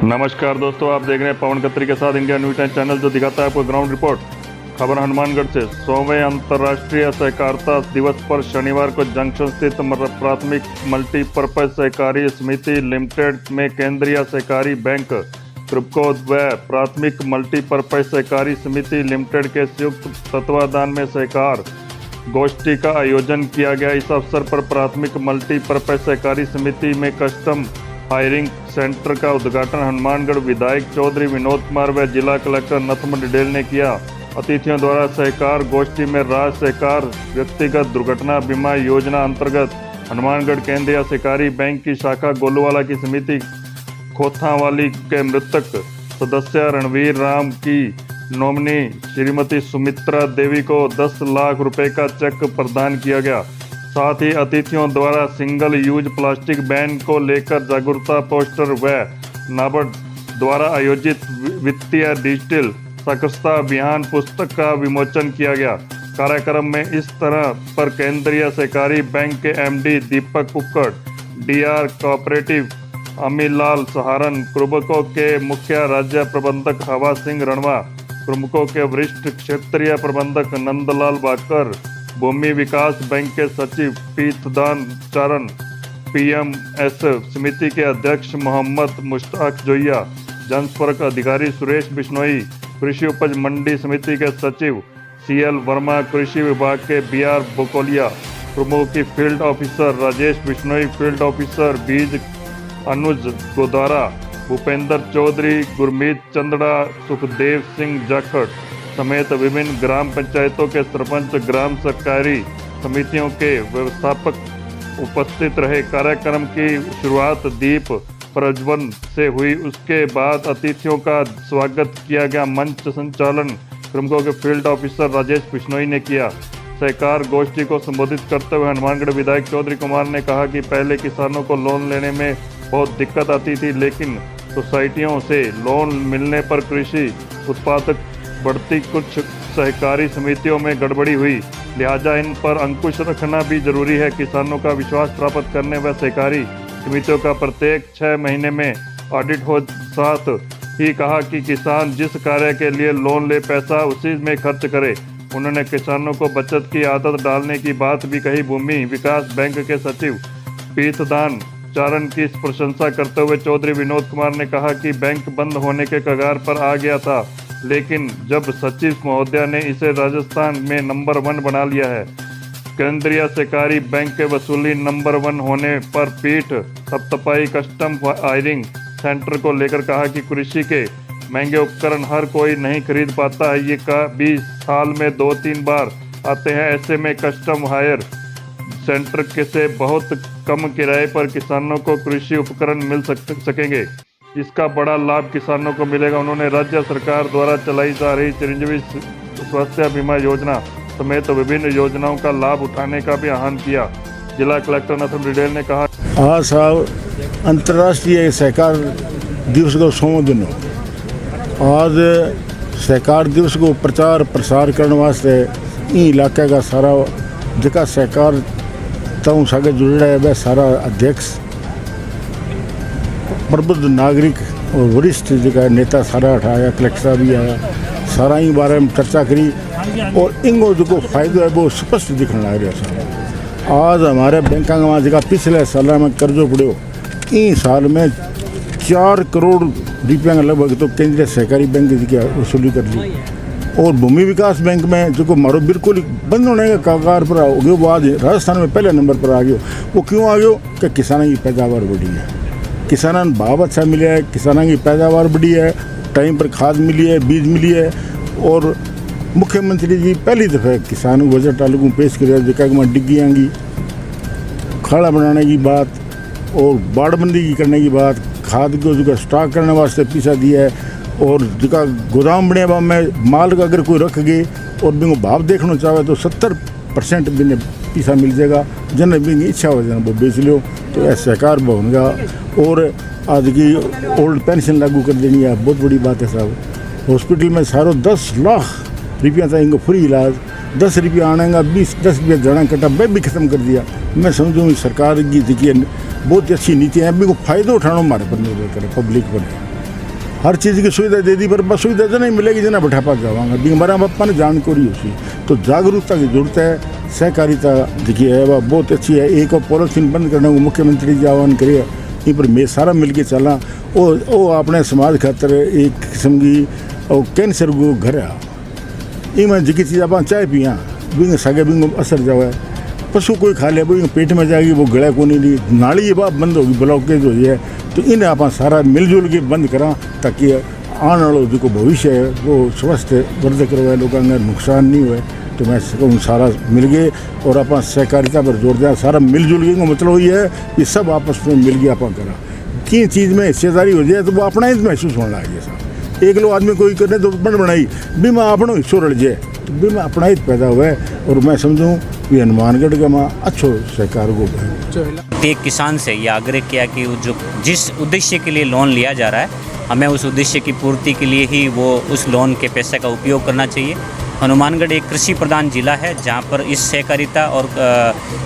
नमस्कार दोस्तों, आप देख रहे हैं पवन खत्री के साथ इंडिया न्यूज़ 10 चैनल, जो दिखाता है आपको ग्राउंड रिपोर्ट। खबर हनुमानगढ़ से। 100वें अंतर्राष्ट्रीय सहकारिता दिवस पर शनिवार को जंक्शन स्थित प्राथमिक मल्टीपर्पज सहकारी समिति लिमिटेड में केंद्रीय सहकारी बैंक कृपको व प्राथमिक मल्टीपर्पज सहकारी समिति लिमिटेड के संयुक्त तत्वाधान में सहकार गोष्ठी का आयोजन किया गया। इस अवसर पर प्राथमिक मल्टीपर्पज सहकारी समिति में कस्टम हायरिंग सेंटर का उद्घाटन हनुमानगढ़ विधायक चौधरी विनोद कुमार व जिला कलेक्टर नथम डिडेल ने किया। अतिथियों द्वारा सहकार गोष्ठी में राज्य सहकार व्यक्तिगत दुर्घटना बीमा योजना अंतर्गत हनुमानगढ़ केंद्रीय सहकारी बैंक की शाखा गोलूवाला की समिति खोथावाली के मृतक सदस्य रणवीर राम की नॉमिनी श्रीमती सुमित्रा देवी को 10 लाख रुपए का चेक प्रदान किया गया। साथ ही अतिथियों द्वारा सिंगल यूज प्लास्टिक बैन को लेकर जागरूकता पोस्टर व नाबार्ड द्वारा आयोजित वित्तीय डिजिटल साक्षरता अभियान पुस्तक का विमोचन किया गया। कार्यक्रम में इस तरह पर केंद्रीय सहकारी बैंक के एमडी दीपक कुक्कड़, डीआर कोऑपरेटिव अमीलाल सहारन, कृभको के मुख्य राज्य प्रबंधक हवा सिंह रणवा, कृभको के वरिष्ठ क्षेत्रीय प्रबंधक नंदलाल बाकर, भूमि विकास बैंक के सचिव पीतदान चरण, पीएमएस समिति के अध्यक्ष मोहम्मद मुश्ताक जोया, जनसंपर्क अधिकारी सुरेश बिश्नोई, कृषि उपज मंडी समिति के सचिव सीएल वर्मा, कृषि विभाग के बीआर बोकोलिया, प्रमुख field officer Rajesh Bishnoi, field officer बीज अनुज गोदारा, भूपेंद्र चौधरी, गुरमीत चंदड़ा, सुखदेव सिंह जाखड़ समेत विभिन्न ग्राम पंचायतों के सरपंच, ग्राम सहकारी समितियों के व्यवस्थापक उपस्थित रहे। कार्यक्रम की शुरुआत दीप प्रज्वलन से हुई। उसके बाद अतिथियों का स्वागत किया गया। मंच संचालन कृभको के फील्ड ऑफिसर राजेश बिश्नोई ने किया। सहकार गोष्ठी को संबोधित करते हुए हनुमानगढ़ विधायक चौधरी कुमार ने कहा कि पहले किसानों को लोन लेने में बहुत दिक्कत आती थी, लेकिन सोसाइटियों से लोन मिलने पर कृषि उत्पादक बढ़ती, कुछ सहकारी समितियों में गड़बड़ी हुई, लिहाजा इन पर अंकुश रखना भी जरूरी है। किसानों का विश्वास प्राप्त करने व सहकारी समितियों का प्रत्येक 6 महीने में ऑडिट हो। साथ ही कहा कि किसान जिस कार्य के लिए लोन ले पैसा उसी में खर्च करे। उन्होंने किसानों को बचत की आदत डालने की बात भी कही। भूमि विकास बैंक के सचिव पीतदान चारण की प्रशंसा करते हुए चौधरी विनोद कुमार ने कहा कि बैंक बंद होने के कगार पर आ गया था, लेकिन जब सचिव महोदय ने इसे राजस्थान में नंबर 1 बना लिया है। केंद्रीय सहकारी बैंक के वसूली नंबर 1 होने पर पीठ थपथपाई। कस्टम हायरिंग सेंटर को लेकर कहा कि कृषि के महंगे उपकरण हर कोई नहीं खरीद पाता है, ये का भी साल में 2-3 बार आते हैं। ऐसे में कस्टम हायर सेंटर के से बहुत कम किराए पर किसानों को कृषि उपकरण मिल सकेंगे। इसका बड़ा लाभ किसानों को मिलेगा। उन्होंने राज्य सरकार द्वारा चलाई जा रही चिरंजीवी स्वास्थ्य बीमा योजना समेत विभिन्न योजनाओं का लाभ उठाने का भी आह्वान किया। जिला कलेक्टर नथम डिडेल ने कहा, आज साहब अंतर्राष्ट्रीय सहकार दिवस का 100वां दिन हो। आज सहकार दिवस को प्रचार प्रसार करने वास्ते इन इलाके का सारा जिका सहकार तऊ सागे जुड़ा है वह सारा अध्यक्ष, प्रबुद्ध नागरिक और वरिष्ठ जगह नेता सारा उठाया, कलेक्टर भी आया, सारा ही बारे में चर्चा करी और इनको जो फायदा है वो स्पष्ट दिखने लग रहा है। आज हमारे बैंक में जगह पिछले साल में कर्जो पड़ो, इन साल में 4 करोड़ रुपया लगभग तो केंद्रीय सहकारी बैंक की वसूली कर ली। और भूमि विकास बैंक में जो मारो बिल्कुल बंद होने का कागार पर हो गया, वो आज राजस्थान में पहले नंबर पर आ गया। वो क्यों आ गया कि किसानों की पैदावार बढ़ी है, किसानों भाव अच्छा मिला है, किसानों की पैदावार बढ़ी है, टाइम पर खाद मिली है, बीज मिली है। और मुख्यमंत्री जी पहली दफ़ा किसानों को बजट आलू पेश कर जिका डिग्गियाँ की खाड़ा बनाने की बात और बाड़बंदी की करने की बात, खाद को जो स्टॉक करने वास्ते पैसा दिया है। और जिका गोदाम बने में माल का अगर कोई रख गए और बिंगो भाव देखना चाहे तो 70% बिने पैसा मिल जाएगा। जन बिंगी इच्छा हो जाए वो बेच लो तो यह सहकार होगा। और आज की ओल्ड पेंशन लागू कर देनी है, बहुत बड़ी बात है साहब। हॉस्पिटल में सारों 10 लाख रुपया था इनको फ्री इलाज, 10 रुपया आने का 10 रुपया जाना कटा वह भी खत्म कर दिया। मैं समझूँ सरकार की देखिए बहुत अच्छी नीति है, अभी को फायदा उठाना हमारे पर निर्भर करे, पब्लिक पर। हर चीज़ की सुविधा दे दी, पर बस सुविधा जो नहीं मिलेगी जना बैठा पा जावांगा भी हमारा पप्पा ने जानकारी उसी। तो जागरूकता की जरूरत है। सहकारिता देखिए है वह बहुत अच्छी है। एक और पॉलिथीन बंद करने को मुख्यमंत्री जी आह्वान करे, इन पर मैं सारा मिल के चला। वो अपने समाज खातर एक किस्म की कैंसर को घर है, इमें जी चीज़ आप चाय पिया बिंग सगे बिंग असर जावे, पशु कोई खा लिया वो पेट में जाएगी, वो गला को नहीं, नाली बात बंद होगी, ब्लॉकेज हुई है। तो इन्हें आप सारा मिलजुल के बंद करा ताकि आने वालों जो भविष्य है वो स्वस्थ वर्धक रहे, लोगों का नुकसान नहीं हुए। तो मैं कहूँ सारा मिल गए और आप सहकारिता पर जोर दिया, सारा मिलजुल के मतलब ये है कि सब आपस में मिल गया आप करा कि चीज़ में हिस्सेदारी हो जाए तो वो अपना ही महसूस होने लगे। सब एक लो आदमी कोई करने तो बन बनाई भी मैं अपना हिस्सों रल जाए तो भी मैं अपना ही पैदा हुआ है। और मैं समझूँ कि हनुमानगढ़ का माँ अच्छो सहकार को एक किसान से ये आग्रह किया कि जो जिस उद्देश्य के लिए लोन लिया जा रहा है हमें उस उद्देश्य की पूर्ति के लिए ही वो उस लोन के पैसे का उपयोग करना चाहिए। हनुमानगढ़ एक कृषि प्रधान जिला है जहाँ पर इस सहकारिता और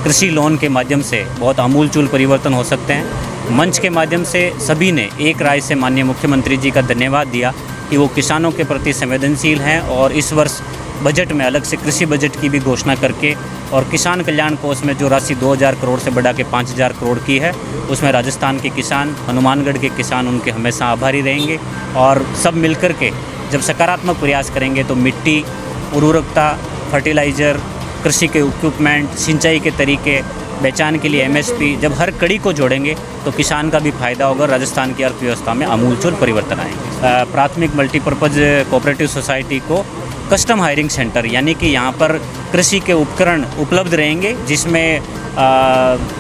कृषि लोन के माध्यम से बहुत आमूलचूल परिवर्तन हो सकते हैं। मंच के माध्यम से सभी ने एक राय से माननीय मुख्यमंत्री जी का धन्यवाद दिया कि वो किसानों के प्रति संवेदनशील हैं और इस वर्ष बजट में अलग से कृषि बजट की भी घोषणा करके और किसान कल्याण कोष में जो राशि 2000 करोड़ से बढ़ा के 5000 करोड़ की है उसमें राजस्थान के किसान, हनुमानगढ़ के किसान उनके हमेशा आभारी रहेंगे। और सब मिलकर के जब सकारात्मक प्रयास करेंगे तो मिट्टी, उर्वरकता, फर्टिलाइज़र, कृषि के इक्विपमेंट, सिंचाई के तरीके, पहचान के लिए MSP, जब हर कड़ी को जोड़ेंगे तो किसान का भी फायदा होगा, राजस्थान की अर्थव्यवस्था में आमूलचूल परिवर्तन आएंगे। प्राथमिक मल्टीपर्पज़ कोऑपरेटिव सोसाइटी को कस्टम हायरिंग सेंटर यानी कि यहाँ पर कृषि के उपकरण उपलब्ध रहेंगे जिसमें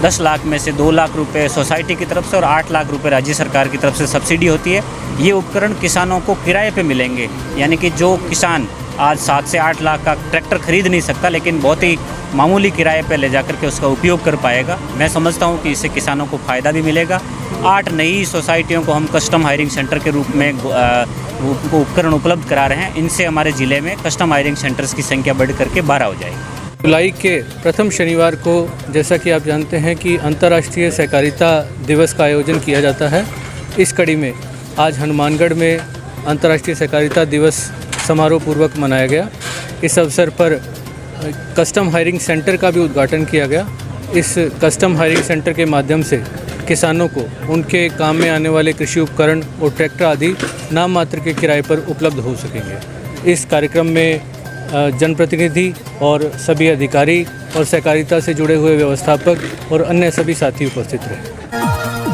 10 लाख में से 2 लाख रुपए सोसाइटी की तरफ से और 8 लाख रुपए राज्य सरकार की तरफ से सब्सिडी होती है। ये उपकरण किसानों को किराए पे मिलेंगे, यानी कि जो किसान आज 7 से 8 लाख का ट्रैक्टर खरीद नहीं सकता लेकिन बहुत ही मामूली किराए पे ले जाकर के उसका उपयोग कर पाएगा। मैं समझता हूँ कि इससे किसानों को फ़ायदा भी मिलेगा। 8 नई सोसाइटियों को हम कस्टम हायरिंग सेंटर के रूप में उपकरण उपलब्ध करा रहे हैं। इनसे हमारे ज़िले में कस्टम हायरिंग सेंटर्स की संख्या बढ़ करके 12 हो जाएगी। जुलाई के प्रथम शनिवार को जैसा कि आप जानते हैं कि अंतर्राष्ट्रीय सहकारिता दिवस का आयोजन किया जाता है। इस कड़ी में आज हनुमानगढ़ में अंतर्राष्ट्रीय सहकारिता दिवस समारोह पूर्वक मनाया गया। इस अवसर पर कस्टम हायरिंग सेंटर का भी उद्घाटन किया गया। इस कस्टम हायरिंग सेंटर के माध्यम से किसानों को उनके काम में आने वाले कृषि उपकरण और ट्रैक्टर आदि नाम मात्र के किराए पर उपलब्ध हो सकेंगे। इस कार्यक्रम में जनप्रतिनिधि और सभी अधिकारी और सहकारिता से जुड़े हुए व्यवस्थापक और अन्य सभी साथी उपस्थित रहे।